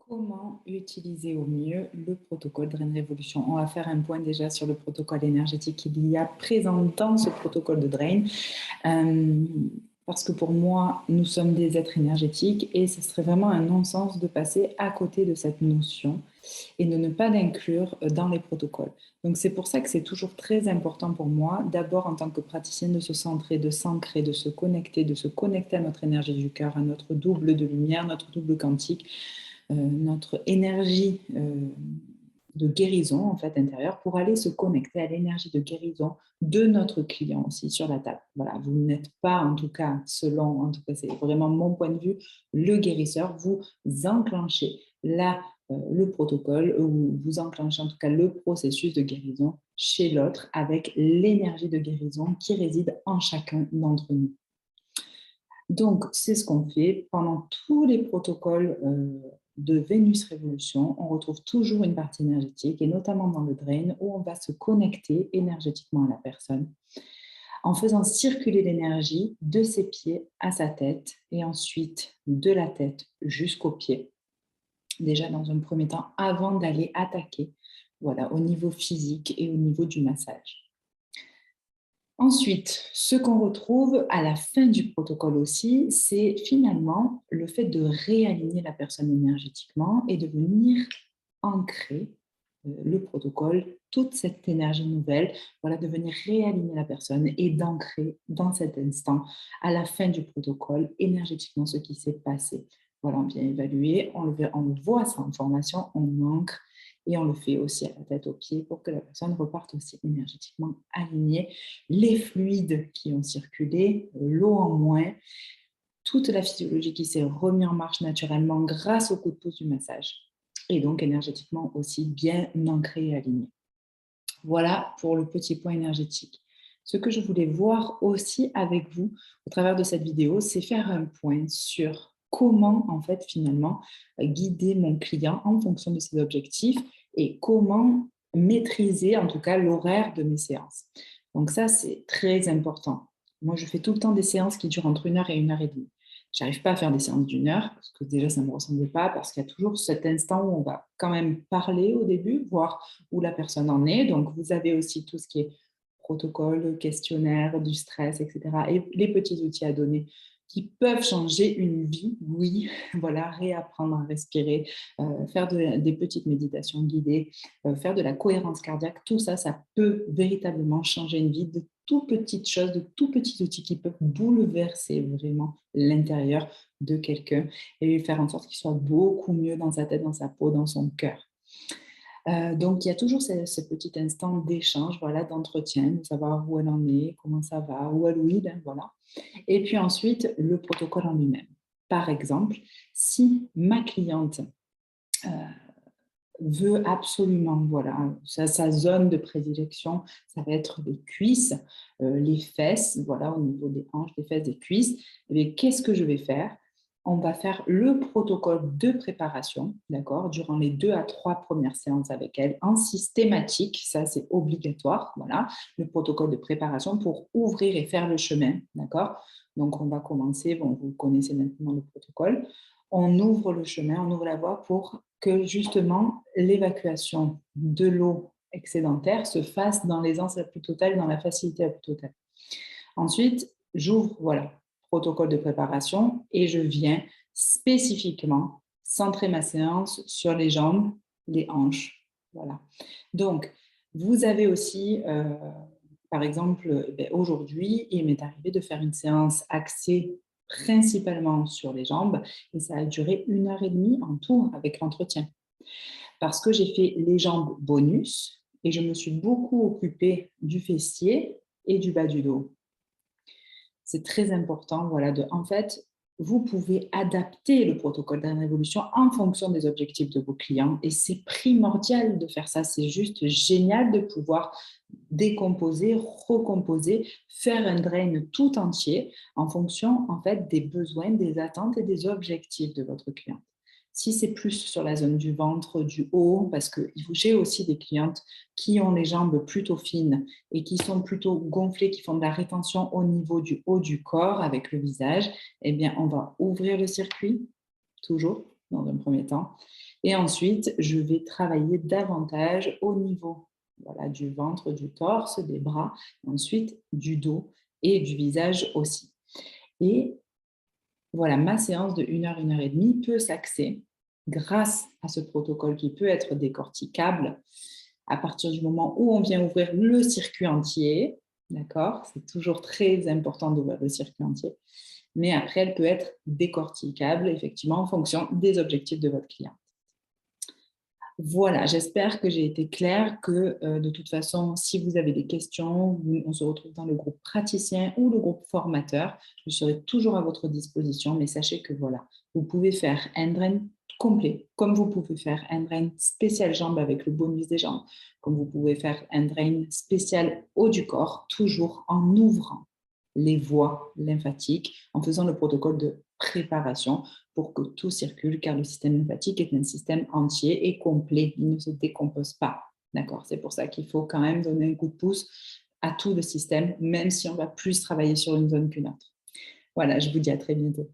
Comment utiliser au mieux le protocole Drain Révolution? On va faire un point déjà sur le protocole énergétique qu'il y a présent dans ce protocole de Drain. Euh, Parce que pour moi, nous sommes des êtres énergétiques et ce serait vraiment un non-sens de passer à côté de cette notion et de ne pas l'inclure dans les protocoles. Donc c'est pour ça que c'est toujours très important pour moi, d'abord en tant que praticienne, de se centrer, de s'ancrer, de se connecter à notre énergie du cœur, à notre double de lumière, notre double quantique, notre énergie de guérison en fait intérieure pour aller se connecter à l'énergie de guérison de notre client aussi sur la table. Voilà, vous n'êtes pas en tout cas, selon, en tout cas c'est vraiment mon point de vue, le guérisseur. Vous enclenchez le protocole ou vous enclenchez en tout cas le processus de guérison chez l'autre avec l'énergie de guérison qui réside en chacun d'entre nous. Donc, c'est ce qu'on fait pendant tous les protocoles de Vénus Révolution. On retrouve toujours une partie énergétique, et notamment dans le Drain, où on va se connecter énergétiquement à la personne en faisant circuler l'énergie de ses pieds à sa tête et ensuite de la tête jusqu'aux pieds. Déjà dans un premier temps, avant d'aller attaquer, voilà, au niveau physique et au niveau du massage. Ensuite, ce qu'on retrouve à la fin du protocole aussi, c'est finalement le fait de réaligner la personne énergétiquement et de venir ancrer le protocole, toute cette énergie nouvelle, voilà, de venir réaligner la personne et d'ancrer dans cet instant, à la fin du protocole, énergétiquement ce qui s'est passé. Voilà, on vient évaluer, on le voit ça en formation, on ancre et on le fait aussi à la tête, aux pieds pour que la personne reparte aussi énergétiquement alignée. Les fluides qui ont circulé, l'eau en moins, toute la physiologie qui s'est remise en marche naturellement grâce au coup de pouce du massage. Et donc énergétiquement aussi bien ancré et aligné. Voilà pour le petit point énergétique. Ce que je voulais voir aussi avec vous au travers de cette vidéo, c'est faire un point sur comment en fait finalement guider mon client en fonction de ses objectifs et comment maîtriser en tout cas l'horaire de mes séances. Donc ça, c'est très important. Moi, je fais tout le temps des séances qui durent entre 1 heure et 1 heure et demie. J'arrive pas à faire des séances d'1 heure parce que déjà, ça ne me ressemble pas, parce qu'il y a toujours cet instant où on va quand même parler au début, voir où la personne en est. Donc, vous avez aussi tout ce qui est protocole, questionnaire, du stress, etc. Et les petits outils à donner qui peuvent changer une vie, oui, voilà, réapprendre à respirer, faire des petites méditations guidées, faire de la cohérence cardiaque, tout ça, ça peut véritablement changer une vie, de tout petites choses, de tout petits outils qui peuvent bouleverser vraiment l'intérieur de quelqu'un et faire en sorte qu'il soit beaucoup mieux dans sa tête, dans sa peau, dans son cœur. Donc, il y a toujours ce petit instant d'échange, voilà, d'entretien, de savoir où elle en est, comment ça va, où elle ou il, hein, voilà. Et puis ensuite, le protocole en lui-même. Par exemple, si ma cliente euh, veut absolument, voilà, sa zone de prédilection, ça va être les cuisses, les fesses, voilà, au niveau des hanches, des fesses, des cuisses. Et qu'est-ce que je vais faire? On va faire le protocole de préparation, d'accord, durant les 2 à 3 premières séances avec elle, en systématique, ça c'est obligatoire, voilà, le protocole de préparation pour ouvrir et faire le chemin, d'accord. Donc on va commencer, bon, vous connaissez maintenant le protocole, on ouvre le chemin, on ouvre la voie pour que justement l'évacuation de l'eau excédentaire se fasse dans l'aisance la plus totale, dans la facilité la plus totale. Ensuite, j'ouvre, voilà, protocole de préparation et je viens spécifiquement centrer ma séance sur les jambes, les hanches. Voilà. Donc, vous avez aussi, par exemple, aujourd'hui, il m'est arrivé de faire une séance axée principalement sur les jambes et ça a duré 1 heure et demie en tout avec l'entretien. Parce que j'ai fait les jambes bonus et je me suis beaucoup occupée du fessier et du bas du dos. C'est très important, voilà, en fait, vous pouvez adapter le protocole de révolution en fonction des objectifs de vos clients et c'est primordial de faire ça. C'est juste génial de pouvoir décomposer, recomposer, faire un drain tout entier en fonction en fait des besoins, des attentes et des objectifs de votre client. Si c'est plus sur la zone du ventre, du haut, parce que j'ai aussi des clientes qui ont les jambes plutôt fines et qui sont plutôt gonflées, qui font de la rétention au niveau du haut du corps avec le visage, eh bien, on va ouvrir le circuit, toujours, dans un premier temps. Et ensuite, je vais travailler davantage au niveau voilà, du ventre, du torse, des bras, ensuite du dos et du visage aussi. Et voilà, ma séance de 1 heure et demie peut s'axer grâce à ce protocole qui peut être décorticable à partir du moment où on vient ouvrir le circuit entier. D'accord? C'est toujours très important d'ouvrir le circuit entier. Mais après, elle peut être décorticable, effectivement, en fonction des objectifs de votre client. Voilà, j'espère que j'ai été claire, que de toute façon, si vous avez des questions, on se retrouve dans le groupe praticien ou le groupe formateur. Je serai toujours à votre disposition, mais sachez que voilà, vous pouvez faire un drain complet, comme vous pouvez faire un drain spécial jambes avec le bonus des jambes, comme vous pouvez faire un drain spécial haut du corps, toujours en ouvrant les voies lymphatiques, en faisant le protocole de préparation pour que tout circule, car le système lymphatique est un système entier et complet. Il ne se décompose pas. D'accord? C'est pour ça qu'il faut quand même donner un coup de pouce à tout le système, même si on va plus travailler sur une zone qu'une autre. Voilà, je vous dis à très bientôt.